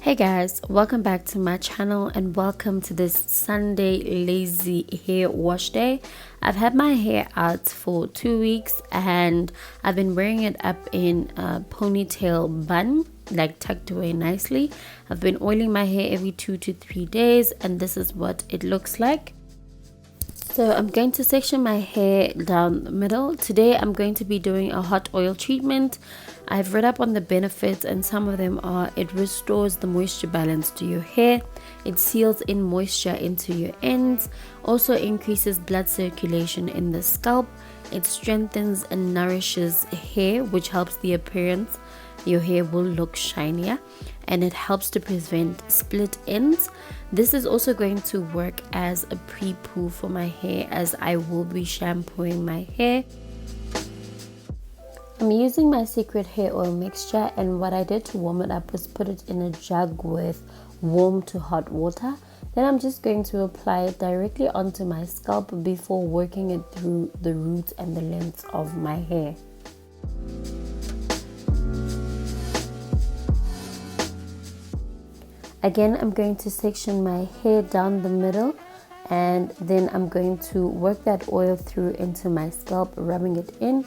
Hey guys, welcome back to my channel and welcome to this Sunday lazy hair wash day. I've had my hair out for 2 weeks and I've been wearing it up in a ponytail bun, like tucked away nicely. I've been oiling my hair every 2 to 3 days and this is what it looks like. So I'm going to section my hair down the middle. Today I'm going to be doing a hot oil treatment. I've read up on the benefits and some of them are: it restores the moisture balance to your hair, it seals in moisture into your ends, also increases blood circulation in the scalp, it strengthens and nourishes hair, which helps the appearance. Your hair will look shinier, and it helps to prevent split ends. This is also going to work as a pre-poo for my hair, as I will be shampooing my hair. I'm using my secret hair oil mixture, and what I did to warm it up was put it in a jug with warm to hot water. Then I'm just going to apply it directly onto my scalp before working it through the roots and the length of my hair. Again, I'm going to section my hair down the middle, and then I'm going to work that oil through into my scalp, rubbing it in,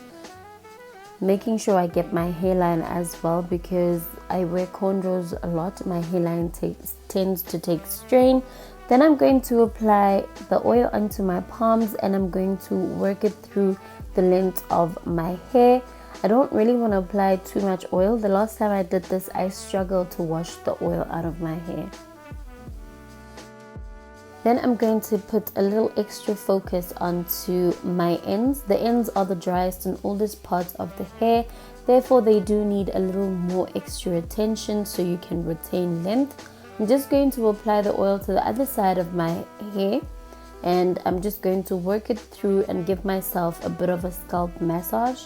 making sure I get my hairline as well, because I wear cornrows a lot. My hairline tends to take strain. Then I'm going to apply the oil onto my palms and I'm going to work it through the length of my hair. I don't really want to apply too much oil. The last time I did this, I struggled to wash the oil out of my hair. Then I'm going to put a little extra focus onto my ends. The ends are the driest and oldest parts of the hair. Therefore, they do need a little more extra attention so you can retain length. I'm just going to apply the oil to the other side of my hair. And I'm just going to work it through and give myself a bit of a scalp massage.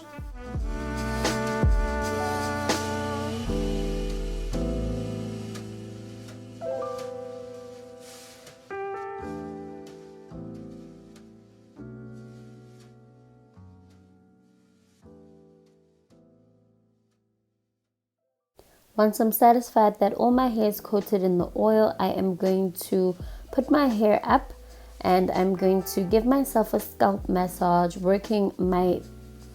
Once I'm satisfied that all my hair is coated in the oil, I am going to put my hair up and I'm going to give myself a scalp massage, working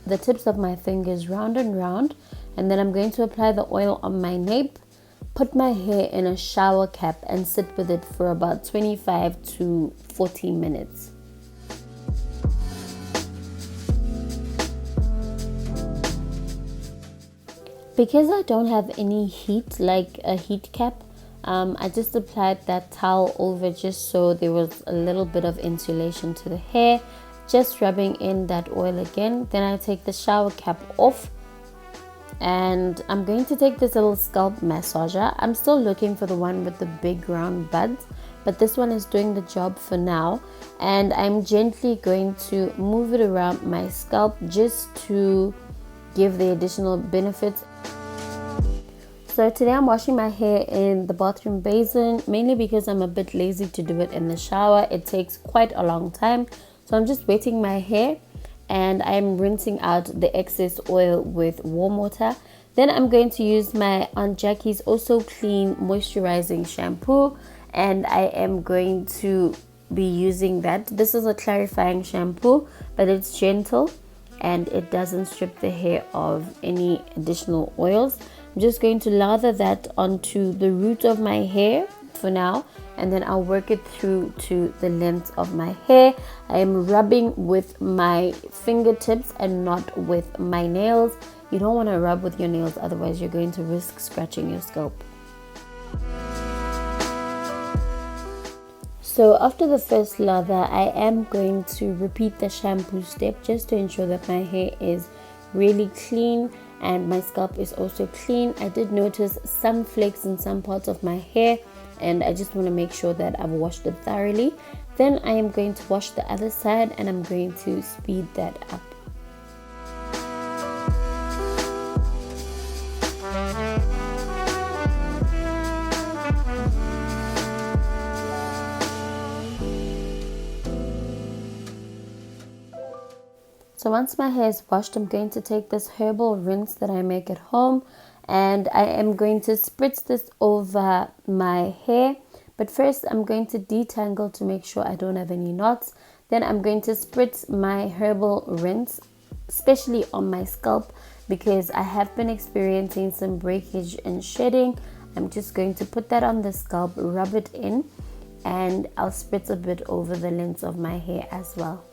the tips of my fingers round and round, and then I'm going to apply the oil on my nape, put my hair in a shower cap and sit with it for about 25 to 40 minutes. Because I don't have any heat, like a heat cap, I just applied that towel over just so there was a little bit of insulation to the hair, just rubbing in that oil again. Then I take the shower cap off and I'm going to take this little scalp massager. I'm still looking for the one with the big round buds, but this one is doing the job for now, and I'm gently going to move it around my scalp just to give the additional benefits. So today I'm washing my hair in the bathroom basin, mainly because I'm a bit lazy to do it in the shower. It takes quite a long time. So I'm just wetting my hair and I'm rinsing out the excess oil with warm water. Then I'm going to use my Aunt Jackie's Also Clean Moisturizing Shampoo, and I am going to be using that. This is a clarifying shampoo, but it's gentle and it doesn't strip the hair of any additional oils. I'm just going to lather that onto the root of my hair for now, and then I'll work it through to the length of my hair. I am rubbing with my fingertips and not with my nails. You don't want to rub with your nails, otherwise you're going to risk scratching your scalp. So after the first lather, I am going to repeat the shampoo step just to ensure that my hair is really clean and my scalp is also clean. I did notice some flakes in some parts of my hair, and I just want to make sure that I've washed it thoroughly. Then I am going to wash the other side and I'm going to speed that up. So once my hair is washed, I'm going to take this herbal rinse that I make at home and I am going to spritz this over my hair. But first I'm going to detangle to make sure I don't have any knots. Then I'm going to spritz my Herbal Rinse, especially on my scalp, because I have been experiencing some breakage and shedding. I'm just going to put that on the scalp, rub it in, and I'll spritz a bit over the length of my hair as well.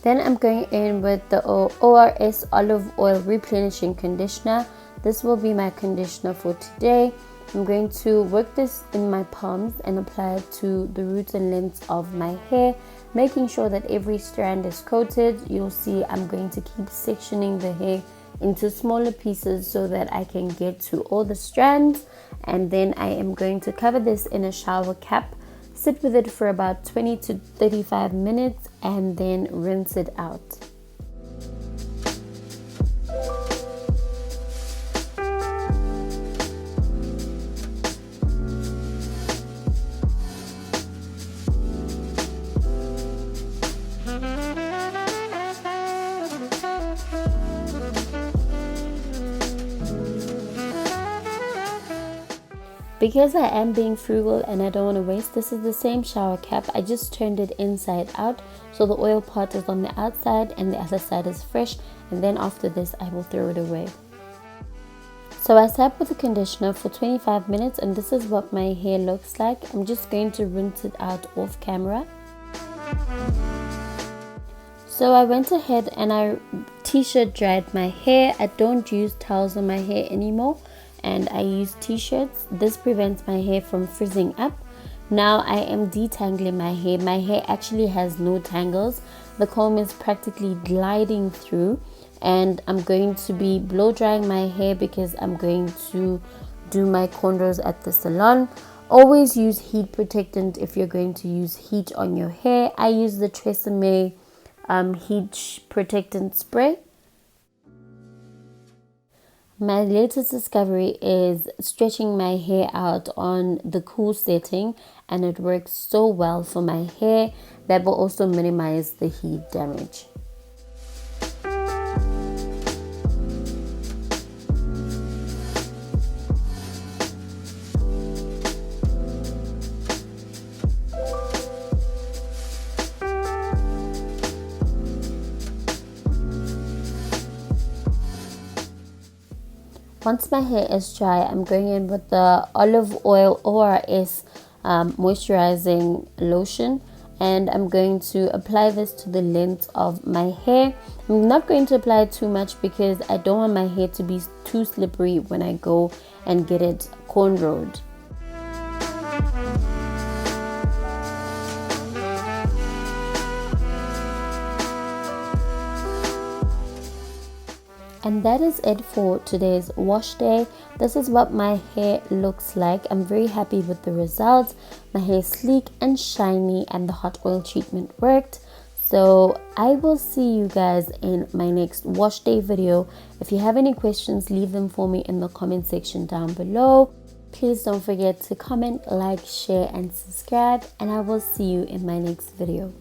Then I'm going in with the ORS Olive Oil Replenishing Conditioner. This will be my conditioner for today. I'm going to work this in my palms and apply it to the roots and lengths of my hair, making sure that every strand is coated. You'll see I'm going to keep sectioning the hair into smaller pieces so that I can get to all the strands. And then I am going to cover this in a shower cap, sit with it for about 20 to 35 minutes, and then rinse it out. Because I am being frugal and I don't want to waste, this is the same shower cap. I just turned it inside out, so the oil part is on the outside and the other side is fresh, and then after this I will throw it away. So I sat with the conditioner for 25 minutes and this is what my hair looks like. I'm just going to rinse it out off camera. So I went ahead and I t-shirt dried my hair. I don't use towels on my hair anymore, and I use t-shirts. This prevents my hair from frizzing up. Now I am detangling my hair. My hair actually has no tangles. The comb is practically gliding through, and I'm going to be blow drying my hair because I'm going to do my cornrows at the salon. Always use heat protectant if you're going to use heat on your hair. I use the Tresemme heat protectant spray. My latest discovery is stretching my hair out on the cool setting, and it works so well for my hair. That will also minimize the heat damage. Once my hair is dry, I'm going in with the olive oil ORS moisturizing lotion, and I'm going to apply this to the length of my hair. I'm not going to apply too much because I don't want my hair to be too slippery when I go and get it cornrowed. And that is it for today's wash day. This is what my hair looks like. I'm very happy with the results. My hair is sleek and shiny, and the hot oil treatment worked. So I will see you guys in my next wash day video. If you have any questions, leave them for me in the comment section down below. Please don't forget to comment, like, share and subscribe, and I will see you in my next video.